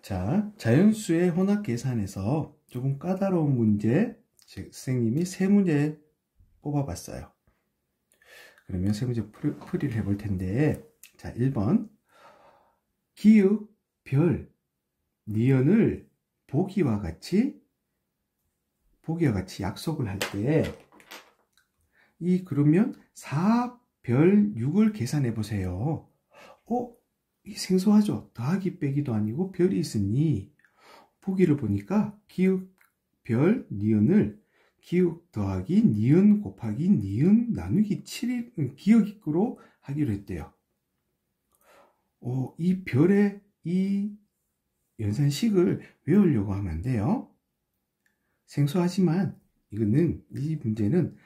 자, 자연수의 혼합 계산에서 조금 까다로운 문제 선생님이 세 문제 뽑아봤어요. 그러면 세 문제 풀이를 해볼 텐데, 자, 1번 기역, 별, 니은을 보기와 같이 약속을 할 때 그러면 4, 별, 6을 계산해 보세요. 이 생소하죠? 더하기 빼기도 아니고 별이 있으니 보기를 보니까 기역, 별, 니은을 기역 더하기 니은 곱하기 니은 나누기 7이 기역으로 하기로 했대요. 이 별의 이 연산식을 외우려고 하면 안 돼요. 생소하지만 이 문제는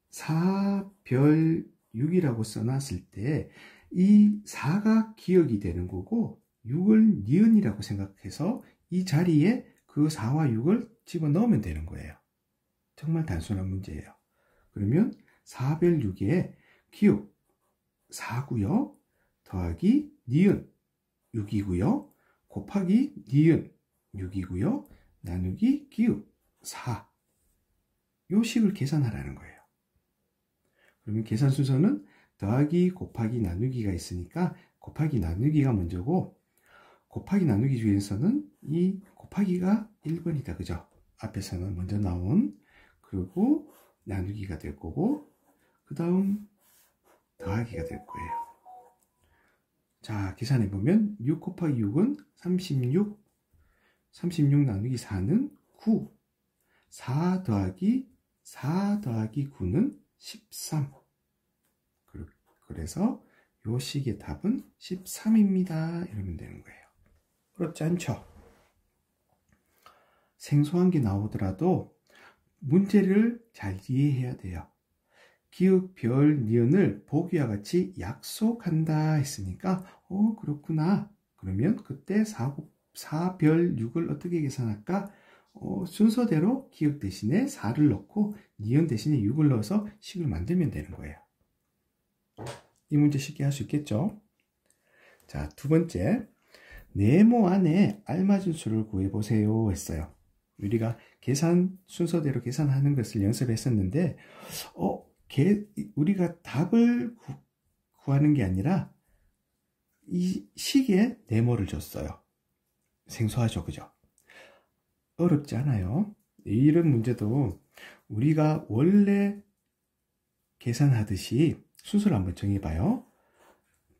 4, 별, 6이라고 써놨을 때 이 4가 기역이 되는 거고 6을 니은이라고 생각해서 이 자리에 그 4와 6을 집어넣으면 되는 거예요. 정말 단순한 문제예요. 그러면 4별 6에 기역 4고요. 더하기 니은 6이고요. 곱하기 니은 6이고요. 나누기 기역 4. 요 식을 계산하라는 거예요. 그러면 계산 순서는 더하기, 곱하기, 나누기가 있으니까 곱하기, 나누기가 먼저고 곱하기, 나누기 중에서는 이 곱하기가 1번이다. 그죠? 앞에서는 먼저 나온 그리고 나누기가 될 거고 그 다음 더하기가 될 거예요. 자, 계산해 보면 6 곱하기 6은 36, 36 나누기 4는 9, 4 더하기 9는 13. 그래서 요 식의 답은 13입니다. 이러면 되는 거예요. 어렵지 않죠? 생소한 게 나오더라도 문제를 잘 이해해야 돼요. 기역, 별, 니은을 보기와 같이 약속한다 했으니까 그렇구나. 그러면 그때 4, 별, 6을 어떻게 계산할까? 순서대로 기역 대신에 4를 넣고 니은 대신에 6을 넣어서 식을 만들면 되는 거예요. 이 문제 쉽게 할 수 있겠죠? 자, 두 번째, 네모 안에 알맞은 수를 구해보세요 했어요. 우리가 계산 순서대로 계산하는 것을 연습했었는데 우리가 답을 구하는 게 아니라 이 식에 네모를 줬어요. 생소하죠? 그죠? 어렵지 않아요. 이런 문제도 우리가 원래 계산하듯이 순서를 한번 정해봐요.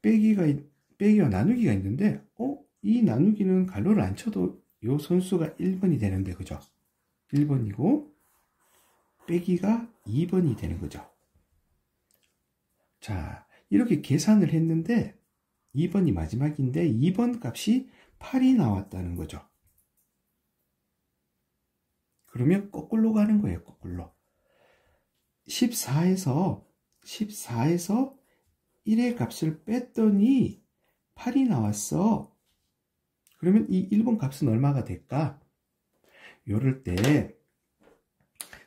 빼기와 나누기가 있는데 이 나누기는 괄호를 안 쳐도 요 선수가 1번이 되는데 그죠? 1번이고 빼기가 2번이 되는 거죠. 자, 이렇게 계산을 했는데 2번이 마지막인데 2번 값이 8이 나왔다는 거죠. 그러면 거꾸로 가는 거예요. 거꾸로. 14에서 1의 값을 뺐더니 8이 나왔어. 그러면 이 1번 값은 얼마가 될까? 요럴 때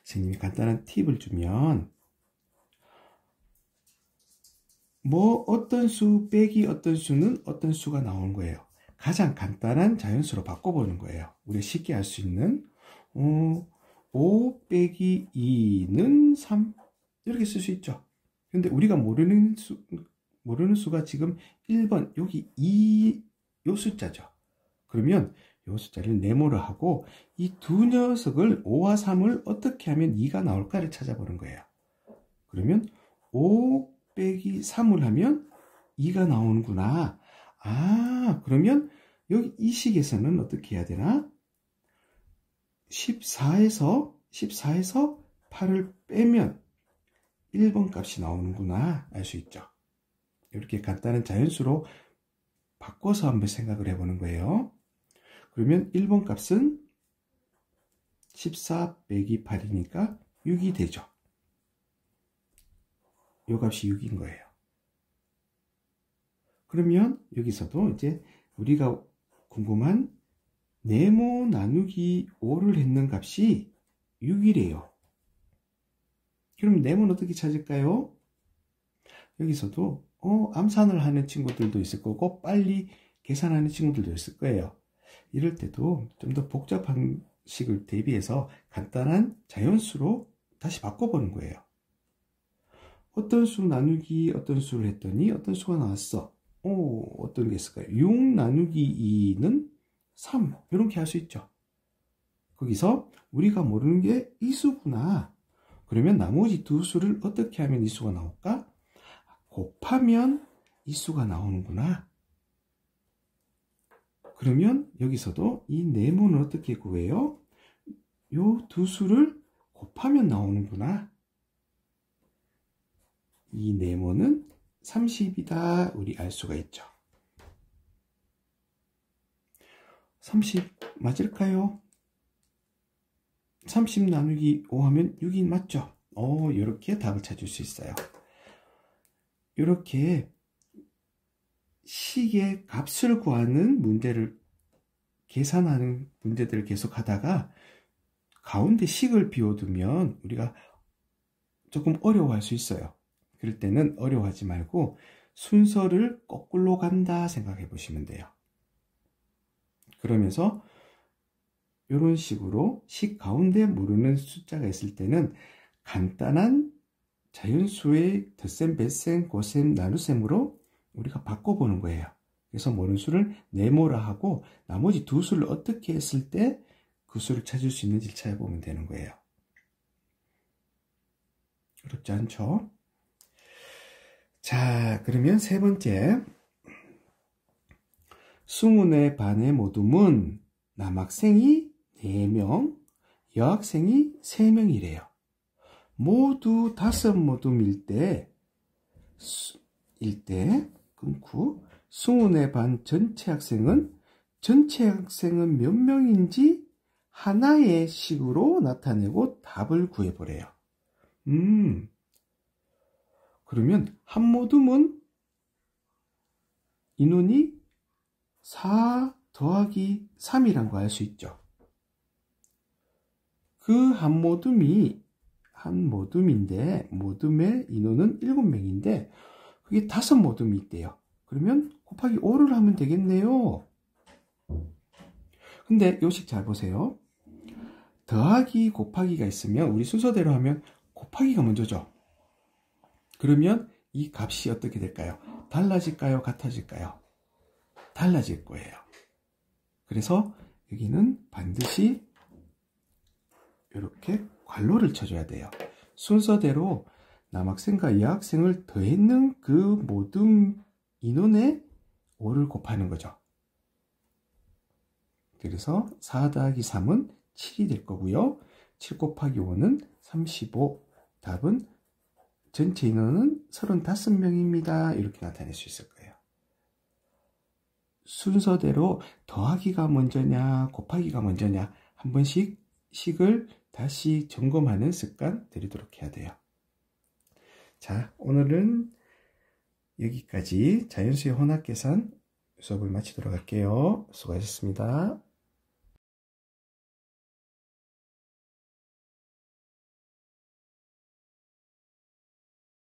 선생님이 간단한 팁을 주면 어떤 수 빼기 어떤 수는 어떤 수가 나오는 거예요. 가장 간단한 자연수로 바꿔보는 거예요. 우리가 쉽게 알 수 있는 5 빼기 2는 3 이렇게 쓸 수 있죠. 근데 우리가 모르는 수가 지금 1번 여기 요 숫자죠. 그러면 요 숫자를 네모로 하고 이 두 녀석을 5와 3을 어떻게 하면 2가 나올까를 찾아보는 거예요. 그러면 5 빼기 3을 하면 2가 나오는구나. 그러면 여기 이 식에서는 어떻게 해야 되나? 14에서 8을 빼면 1번 값이 나오는구나 알 수 있죠. 이렇게 간단한 자연수로 바꿔서 한번 생각을 해보는 거예요. 그러면 1번 값은 14 빼기 8이니까 6이 되죠. 이 값이 6인 거예요. 그러면 여기서도 이제 우리가 궁금한 네모 나누기 5를 했는 값이 6이래요. 그럼 네모는 어떻게 찾을까요? 여기서도 암산을 하는 친구들도 있을 거고 빨리 계산하는 친구들도 있을 거예요. 이럴 때도 좀 더 복잡한 식을 대비해서 간단한 자연수로 다시 바꿔보는 거예요. 어떤 수 나누기 어떤 수를 했더니 어떤 수가 나왔어. 어떤 게 있을까요? 6 나누기 2는 3. 이렇게 할 수 있죠. 거기서 우리가 모르는 게 이 수구나. 그러면 나머지 두 수를 어떻게 하면 이 수가 나올까? 곱하면 이 수가 나오는구나. 그러면 여기서도 이 네모는 어떻게 구해요? 요 두 수를 곱하면 나오는구나. 이 네모는 30이다. 우리 알 수가 있죠. 30 맞을까요? 30 나누기 5 하면 6이 맞죠? 이렇게 답을 찾을 수 있어요. 이렇게 식의 값을 구하는 문제를 계산하는 문제들을 계속 하다가 가운데 식을 비워두면 우리가 조금 어려워할 수 있어요. 그럴 때는 어려워하지 말고 순서를 거꾸로 간다 생각해 보시면 돼요. 그러면서 이런 식으로 식 가운데 모르는 숫자가 있을 때는 간단한 자연수의 덧셈, 뱃셈, 곱셈, 나눗셈으로 우리가 바꿔보는 거예요. 그래서 모르는 수를 네모라 하고 나머지 두 수를 어떻게 했을 때 그 수를 찾을 수 있는지를 찾아보면 되는 거예요. 어렵지 않죠? 자, 그러면 세 번째. 20의 반의 모둠은 남학생이 4명, 여학생이 3명이래요. 모두 5모둠일 때, 끊고 20의 반 전체 학생은 몇 명인지 하나의 식으로 나타내고 답을 구해보래요. 그러면 한 모둠은 인원이 4 더하기 3이란 거 알 수 있죠. 그 한 모둠인데 모둠의 인원은 7명인데 그게 5모둠이 있대요. 그러면 곱하기 5를 하면 되겠네요. 근데 요식 잘 보세요. 더하기 곱하기가 있으면 우리 순서대로 하면 곱하기가 먼저죠. 그러면 이 값이 어떻게 될까요? 달라질까요? 같아질까요? 달라질 거예요. 그래서 여기는 반드시 이렇게 괄호를 쳐줘야 돼요. 순서대로 남학생과 여학생을 더했는 그 모든 인원의 5를 곱하는 거죠. 그래서 4 더하기 3은 7이 될 거고요. 7 곱하기 5는 35. 답은 전체 인원은 35명입니다. 이렇게 나타낼 수 있을 거예요. 순서대로 더하기가 먼저냐 곱하기가 먼저냐 한 번씩 식을 다시 점검하는 습관 들이도록 해야 돼요. 자, 오늘은 여기까지 자연수의 혼합계산 수업을 마치도록 할게요. 수고하셨습니다.